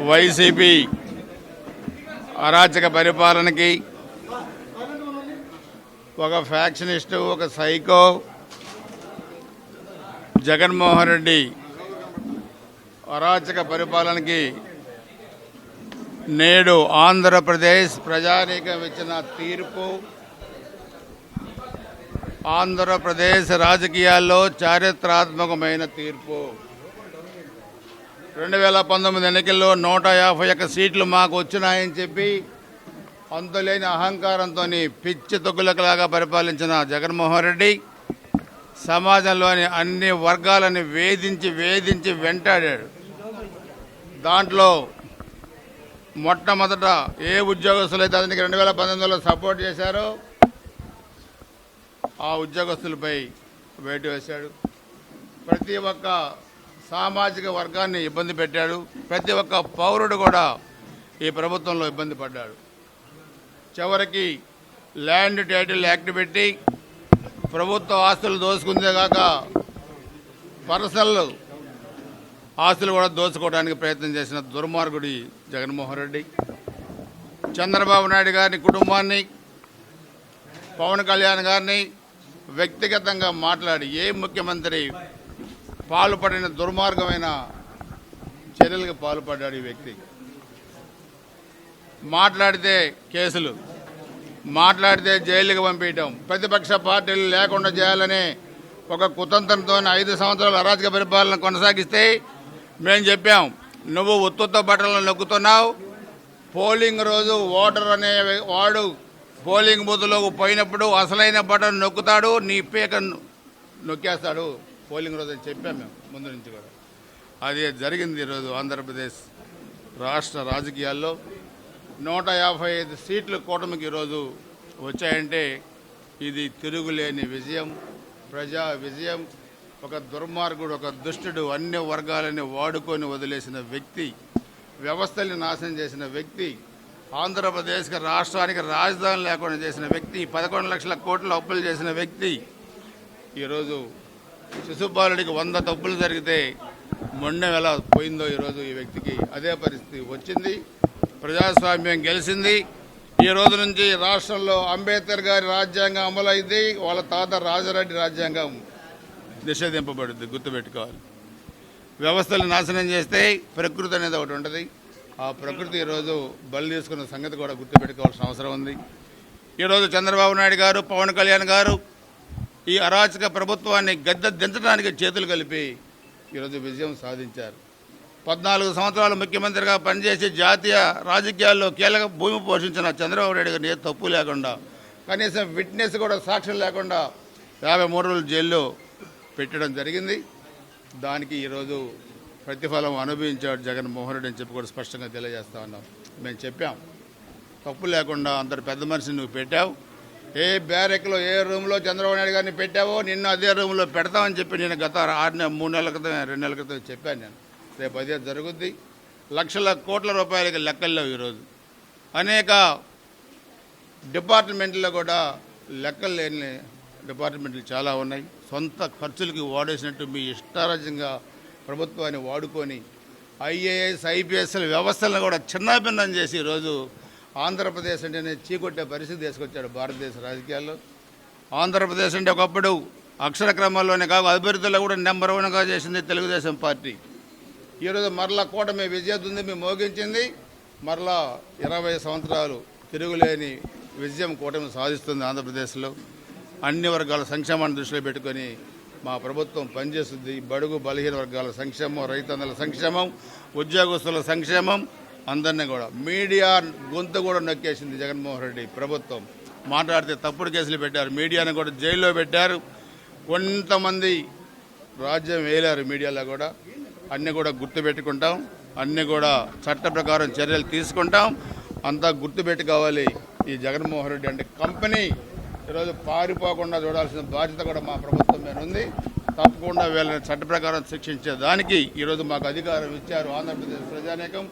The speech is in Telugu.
వైసీపీ అరాచక పరిపాలనకి ఒక ఫ్యాక్షనిస్టు, ఒక సైకో జగన్మోహన్ రెడ్డి అరాచక పరిపాలనకి నేడు ఆంధ్రప్రదేశ్ ప్రజానీకం ఇచ్చిన తీర్పు ఆంధ్రప్రదేశ్ రాజకీయాల్లో చారిత్రాత్మకమైన తీర్పు. 2019 ఎన్నికల్లో 151 సీట్లు మాకు వచ్చినాయని చెప్పి అంతులేని అహంకారంతో పిచ్చి తొక్కులలాగా పరిపాలించిన జగన్మోహన్ రెడ్డి సమాజంలోని అన్ని వర్గాలను వేధించి వెంటాడాడు. దాంట్లో మొట్టమొదట ఏ ఉద్యోగస్తులు అయితే అతనికి 2019లో సపోర్ట్ చేశారో ఆ ఉద్యోగస్తులపై వేటు వేశాడు. ప్రతి ఒక్క సామాజిక వర్గాన్ని ఇబ్బంది పెట్టాడు. ప్రతి ఒక్క పౌరుడు కూడా ఈ ప్రభుత్వంలో ఇబ్బంది పడ్డాడు. చివరికి ల్యాండ్ టైటిల్ యాక్ట్ పెట్టి ప్రభుత్వ ఆస్తులు దోచుకుందేగాక పర్సనల్ ఆస్తులు కూడా దోచుకోవడానికి ప్రయత్నం చేసిన దుర్మార్గుడి జగన్మోహన్ రెడ్డి చంద్రబాబు నాయుడు గారిని, కుటుంబాన్ని, పవన్ కళ్యాణ్ గారిని వ్యక్తిగతంగా మాట్లాడి ఏ ముఖ్యమంత్రి పాల్పడిన దుర్మార్గమైన చర్యలకు పాల్పడ్డాడు ఈ వ్యక్తి. మాట్లాడితే కేసులు, మాట్లాడితే జైలుకి పంపించడం, ప్రతిపక్ష పార్టీలు లేకుండా చేయాలనే ఒక కుతంత్రంతో 5 సంవత్సరాల అరాచక పరిపాలన కొనసాగిస్తే మేము చెప్పాం, నువ్వు ఉత్తుత్త బట్టలను నొక్కుతున్నావు. పోలింగ్ రోజు ఓటర్ అనే వాడు పోలింగ్ బూత్లోకి పోయినప్పుడు అసలైన బటన్ నొక్కుతాడు, నీ పీక నొక్కేస్తాడు పోలింగ్ రోజు అని చెప్పాం మేము ముందు నుంచి కూడా. అది జరిగింది. ఈరోజు ఆంధ్రప్రదేశ్ రాష్ట్ర రాజకీయాల్లో 155 సీట్లు కూటమికి ఈరోజు వచ్చాయంటే ఇది తిరుగులేని విజయం, ప్రజా విజయం. ఒక దుర్మార్గుడు, ఒక దుష్టుడు అన్ని వర్గాలని వాడుకొని వదిలేసిన వ్యక్తి, వ్యవస్థల్ని నాశనం చేసిన వ్యక్తి, ఆంధ్రప్రదేశ్కి రాష్ట్రానికి రాజధాని లేకుండా చేసిన వ్యక్తి, 11 లక్షల కోట్ల అప్పులు చేసిన వ్యక్తి. ఈరోజు శిశుపాలుడికి 100 తప్పులు జరిగితే మొండెం ఎలా పోయిందో ఈరోజు ఈ వ్యక్తికి అదే పరిస్థితి వచ్చింది. ప్రజాస్వామ్యం గెలిచింది. ఈ రోజు నుంచి రాష్ట్రంలో అంబేద్కర్ గారి రాజ్యాంగం అమలైంది. వాళ్ళ తాత రాజారెడ్డి రాజ్యాంగం నిషేధింపబడుద్ది. గుర్తుపెట్టుకోవాలి. వ్యవస్థలు నాశనం చేస్తే ప్రకృతి అనేది ఒకటి ఉంటుంది. ఆ ప్రకృతి ఈరోజు బలి తీసుకున్న సంగతి కూడా గుర్తుపెట్టుకోవాల్సిన అవసరం ఉంది. ఈరోజు చంద్రబాబు నాయుడు గారు, పవన్ కళ్యాణ్ గారు ఈ అరాచక ప్రభుత్వాన్ని గద్దె దించడానికి చేతులు కలిపి ఈరోజు విజయం సాధించారు. 14 సంవత్సరాలు ముఖ్యమంత్రిగా పనిచేసి జాతీయ రాజకీయాల్లో కీలక భూమి పోషించిన చంద్రబాబు నాయుడు గారిని ఏ తప్పు లేకుండా, కనీసం విట్నెస్ కూడా సాక్ష్యం లేకుండా 53 రోజులు జైల్లో పెట్టడం జరిగింది. దానికి ఈరోజు ప్రతిఫలం అనుభవించాడు జగన్మోహన్ రెడ్డి అని చెప్పి కూడా స్పష్టంగా తెలియజేస్తా ఉన్నాం. మేము చెప్పాం, తప్పు లేకుండా అంతటి పెద్ద మనిషిని నువ్వు పెట్టావు. ఏ బ్యారెక్లో, ఏ రూమ్లో చంద్రబాబు నాయుడు గారిని పెట్టావో నిన్ను అదే రూమ్లో పెడతామని చెప్పి నేను గత 3 నెలల క్రితం, 2 నెలల క్రితం చెప్పాను. నేను రేపు అదే జరుగుద్ది. లక్షల కోట్ల రూపాయలకి లెక్కల్లో ఈరోజు అనేక డిపార్ట్మెంట్లో కూడా లెక్కలు లేని డిపార్ట్మెంట్లు చాలా ఉన్నాయి. సొంత ఖర్చులకి వాడేసినట్టు మీ ఇష్టారాజ్యంగా ప్రభుత్వాన్ని వాడుకొని ఐఏఎస్, ఐపీఎస్ల వ్యవస్థలను కూడా చిన్నాభిన్నం చేసి ఈరోజు ఆంధ్రప్రదేశ్ అంటేనే చీకొట్టే పరిస్థితి తీసుకొచ్చాడు భారతదేశ రాజకీయాల్లో. ఆంధ్రప్రదేశ్ అంటే ఒకప్పుడు అక్షర క్రమాల్లోనే కాదు అభివృద్ధిలో కూడా నెంబర్ 1గా చేసింది తెలుగుదేశం పార్టీ. ఈరోజు మరలా కూటమి విజయదుందుమి మోగించింది. మరలా 20 సంవత్సరాలు తిరుగులేని విజయం కూటమి సాధిస్తుంది ఆంధ్రప్రదేశ్లో. అన్ని వర్గాల సంక్షేమాన్ని దృష్టిలో పెట్టుకొని మా ప్రభుత్వం పనిచేస్తుంది. బడుగు బలహీన వర్గాల సంక్షేమం, రైతన్నల సంక్షేమం, ఉద్యోగస్తుల సంక్షేమం, అందరినీ కూడా. మీడియా గొంతు కూడా నొక్కేసింది జగన్మోహన్ రెడ్డి ప్రభుత్వం. మాట్లాడితే తప్పుడు కేసులు పెట్టారు, మీడియాను కూడా జైల్లో పెట్టారు. కొంతమంది రాజ్యం వేలారు మీడియాలో కూడా. అన్నీ కూడా గుర్తుపెట్టుకుంటాం, అన్నీ కూడా చట్ట ప్రకారం చర్యలు తీసుకుంటాం. అంతా గుర్తుపెట్టుకోవాలి. ఈ జగన్మోహన్ రెడ్డి అంటే కంపెనీ ఈరోజు పారిపోకుండా చూడాల్సిన బాధ్యత కూడా మా ప్రభుత్వం మీద ఉంది. తప్పకుండా వీళ్ళని చట్ట ప్రకారం శిక్షించేదానికి ఈరోజు మాకు అధికారం ఇచ్చారు ఆంధ్రప్రదేశ్ ప్రజానీకం.